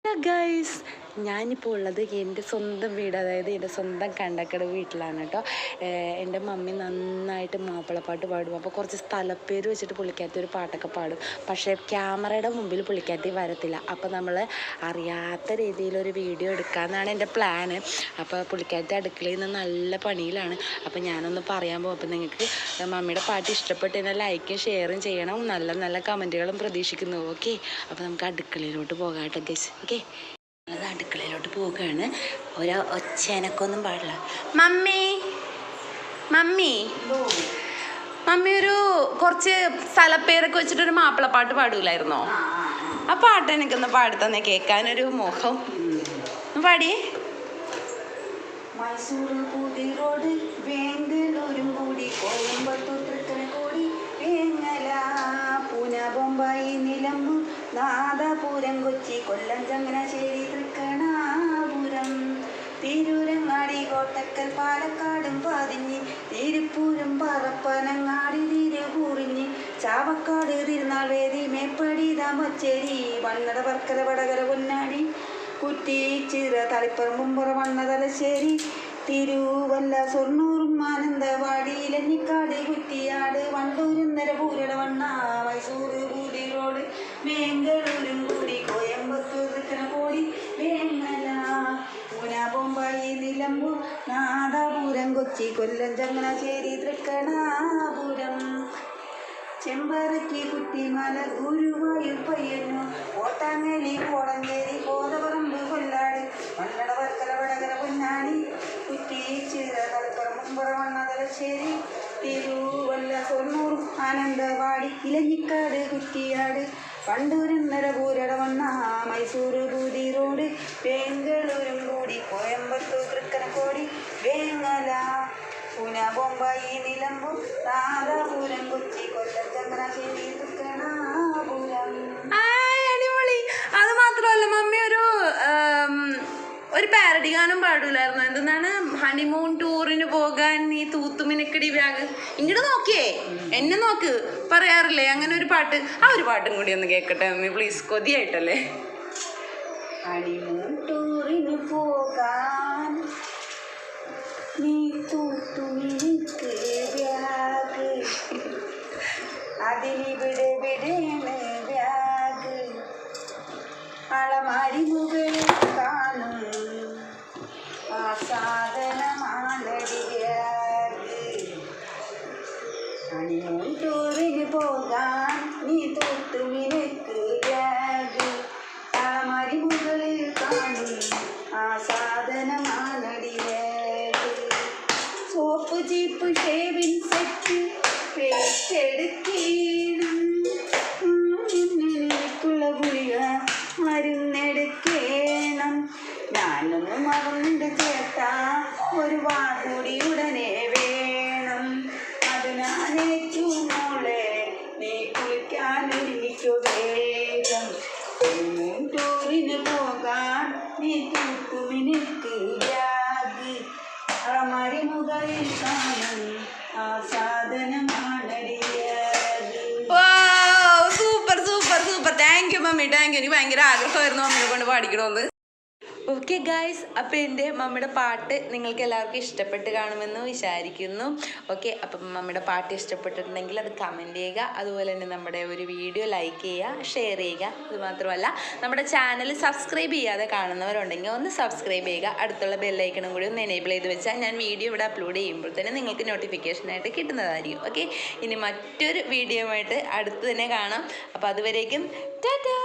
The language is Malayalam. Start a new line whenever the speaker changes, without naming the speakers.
ഗൈസ്, ഞാനിപ്പോൾ ഉള്ളത് എൻ്റെ സ്വന്തം വീട്, അതായത് എൻ്റെ സ്വന്തം കണ്ടക്കട വീട്ടിലാണ് കേട്ടോ. എൻ്റെ മമ്മി നന്നായിട്ട് മാപ്പിളപ്പാട്ട് പാടും. അപ്പോൾ കുറച്ച് സ്ഥലപ്പേര് വെച്ചിട്ട് പുള്ളിക്കാത്തി ഒരു പാട്ടൊക്കെ പാടും. പക്ഷേ ക്യാമറയുടെ മുമ്പിൽ പുള്ളിക്കാത്തി വരത്തില്ല. അപ്പോൾ നമ്മൾ അറിയാത്ത രീതിയിലൊരു വീഡിയോ എടുക്കാമെന്നാണ് എൻ്റെ പ്ലാന്. അപ്പോൾ പുള്ളിക്കാത്തി അടുക്കളയിൽ നിന്ന് നല്ല പണിയിലാണ്. അപ്പോൾ ഞാനൊന്ന് പറയാൻ പോകും. അപ്പോൾ നിങ്ങൾക്ക് മമ്മിയുടെ പാട്ട് ഇഷ്ടപ്പെട്ട് കഴിഞ്ഞാൽ ലൈക്കും ഷെയറും ചെയ്യണം. നല്ല നല്ല കമൻറ്റുകളും പ്രതീക്ഷിക്കുന്നു. ഓക്കെ, അപ്പോൾ നമുക്ക് അടുക്കളയിലോട്ട് പോകാം കേട്ടോ ഗൈസ്. ഓക്കെ, അത് അടുക്കളയിലോട്ട് പോവുകയാണ്. ഒരു ഒച്ചേനക്കൊന്നും പാടില്ല. മമ്മി മമ്മി മമ്മി ഒരു കുറച്ച് സ്ഥലപ്പേരൊക്കെ വെച്ചിട്ടൊരു മാപ്പിളപ്പാട്ട് പാടൂലായിരുന്നോ? ആ പാട്ട് എനിക്കൊന്ന് പാടിത്തന്നെ, കേൾക്കാനൊരു മോഹം. പാടിയേ.
മൈസൂർ കൂടി റോഡ് ബാംഗ്ലൂരും കൂടി കോയമ്പത്തൂർ തൃക്കനക്കോടി വേങ്ങല പൂന ബൊമ്പായി നിലമ്പൂർ നാദാപുരം കൊച്ചി കൊല്ലം ചങ്ങനാശ്ശേരി തൃക്കണാപുരം തിരൂരങ്ങാടി കോട്ടക്കൽ പാലക്കാടും പതിഞ്ഞ് തിരുപ്പൂരം പറപ്പനങ്ങാടി തിരുപൂറിഞ്ഞ് ചാവക്കാട് തിരുനാൾ വേദി മേപ്പടി താമച്ചേരി വണ്ണട വർക്കര വടകര പൊന്നാടി കുറ്റി ചിറ തളിപ്പുറം മുമ്പുറ വണ്ണ തലശ്ശേരി തിരുവല്ല ഷൊർണൂർ മാനന്തവാടി ഇലഞ്ഞിക്കാട് കുറ്റിയാട് വണ്ടൂരും നിരപൂരട വണ്ണ മൈസൂർ കൂടി റോഡ് ബാംഗ്ലൂരും കൂടി കോയമ്പത്തൂർ തൃക്കനക്കോടി വേങ്ങല പൂന ബൊമ്പായി നിലമ്പൂർ നാദാപുരം കൊച്ചി കൊല്ലം ചങ്ങനാശ്ശേരി തൃക്കണാപുരം ചെമ്പരക്കി കുട്ടിമല ഗുരുവായൂർ പയ്യന്നൂർ കോട്ടാങ്ങലി കോടഞ്ചേരി കോതപറമ്പ് കൊല്ലാട് വണ്ണട വർക്കല വടകര പൊന്നാനി കുറ്റി ചിറ തളിപ്പുറം മുമ്പുറ വണ്ണ തലശ്ശേരി തിരുവല്ല ഷൊർണൂർ മാനന്തവാടി ഇലഞ്ഞിക്കാട് കുറ്റിയാട് വണ്ടൂരും നിരപൂരട വണ്ണ മൈസൂർ ബൂതി റോഡ് ബാംഗ്ലൂരും കൂടി കോയമ്പത്തൂർ തൃക്കനക്കോടി വേങ്ങല പൂന ബൊമ്പായി നിലമ്പൂർ നാദാപുരം കൊച്ചി കൊല്ലം ചങ്ങനാശ്ശേരി തൃക്കണാപുരം.
അടിപൊളി. അത് മാത്രമല്ല മമ്മി ഒരു പാരഡി ഗാനം പാടൂലായിരുന്നു. എന്തെന്നാണ്? ഹണിമൂൺ ടൂറിന് പോകാൻ നീ തൂത്തുമിനക്കടി ബാഗ്. ഇങ്ങോട്ട് നോക്കിയേ, എന്നെ നോക്ക് പറയാറില്ലേ അങ്ങനെ ഒരു പാട്ട്. ആ ഒരു പാട്ടും കൂടി ഒന്ന് കേൾക്കട്ടെ മമ്മി പ്ലീസ്, കൊതിയായിട്ടല്ലേ.
ഹണിമൂൺ ടൂറിന് പോകാൻ നീ തൂത്തുമിനിക്ക് ബാഗ് അതിലിവിടെ വിടേണ് ബാഗ് അളമാരി മുകളിൽ കാണും ആ സാധനമാണടി ബാഗ്. ഹണിമൂൺ ടൂറിന് പോകാൻ നീ തൂത്തുമിനിക്ക് ബാഗ് അളമാരി മുകളിൽ കാണും ആ സാധനമാണടി ബാഗ്. സോപ്പ് ജീപ്പ് ഷേവിൻ സെറ്റ് പേസ്റ്റ് എടുക്കണം, എനിക്കുള്ള ഗുളിക മരുന്നെടുക്കണം. ഞാനൊന്ന് മറന്നിട്ട് ചേർത്താ ഒരു വാകൂടി ഉടനെ വേണം. അതിനാലേറ്റു മോളെ നീ കുളിക്കാൻ ഒരുമിക്കു വേഗം. ടൂറിന് പോകാൻ നീ തൂത്തുമിനിക്ക് ബാഗ് അളമാരി മുകളിൽ കാണും ആ സാധനമാണടി bag.
Super super super. Thank you mummy, thank you. എനിക്ക് ഭയങ്കര ആഗ്രഹമായിരുന്നു മമ്മിനെ കൊണ്ട് പാടിക്കണമെന്ന്. ഓക്കെ ഗായ്സ്, അപ്പോൾ എൻ്റെ മമ്മിയുടെ പാട്ട് നിങ്ങൾക്ക് എല്ലാവർക്കും ഇഷ്ടപ്പെട്ട് കാണുമെന്ന് വിചാരിക്കുന്നു. ഓക്കെ, അപ്പം മമ്മിയുടെ പാട്ട് ഇഷ്ടപ്പെട്ടിട്ടുണ്ടെങ്കിൽ അത് കമൻറ്റ് ചെയ്യുക. അതുപോലെ തന്നെ നമ്മുടെ ഒരു വീഡിയോ ലൈക്ക് ചെയ്യുക, ഷെയർ ചെയ്യുക. അതുമാത്രമല്ല നമ്മുടെ ചാനൽ സബ്സ്ക്രൈബ് ചെയ്യാതെ കാണുന്നവരുണ്ടെങ്കിൽ ഒന്ന് സബ്സ്ക്രൈബ് ചെയ്യുക. അടുത്തുള്ള ബെല്ലൈക്കണും കൂടി ഒന്ന് എനേബിൾ ചെയ്ത് വെച്ചാൽ ഞാൻ വീഡിയോ ഇവിടെ അപ്ലോഡ് ചെയ്യുമ്പോൾ തന്നെ നിങ്ങൾക്ക് നോട്ടിഫിക്കേഷനായിട്ട് കിട്ടുന്നതായിരിക്കും. ഓക്കെ, ഇനി മറ്റൊരു വീഡിയോ ആയിട്ട് അടുത്ത് തന്നെ കാണാം. അപ്പോൾ അതുവരേക്കും ടാറ്റാ.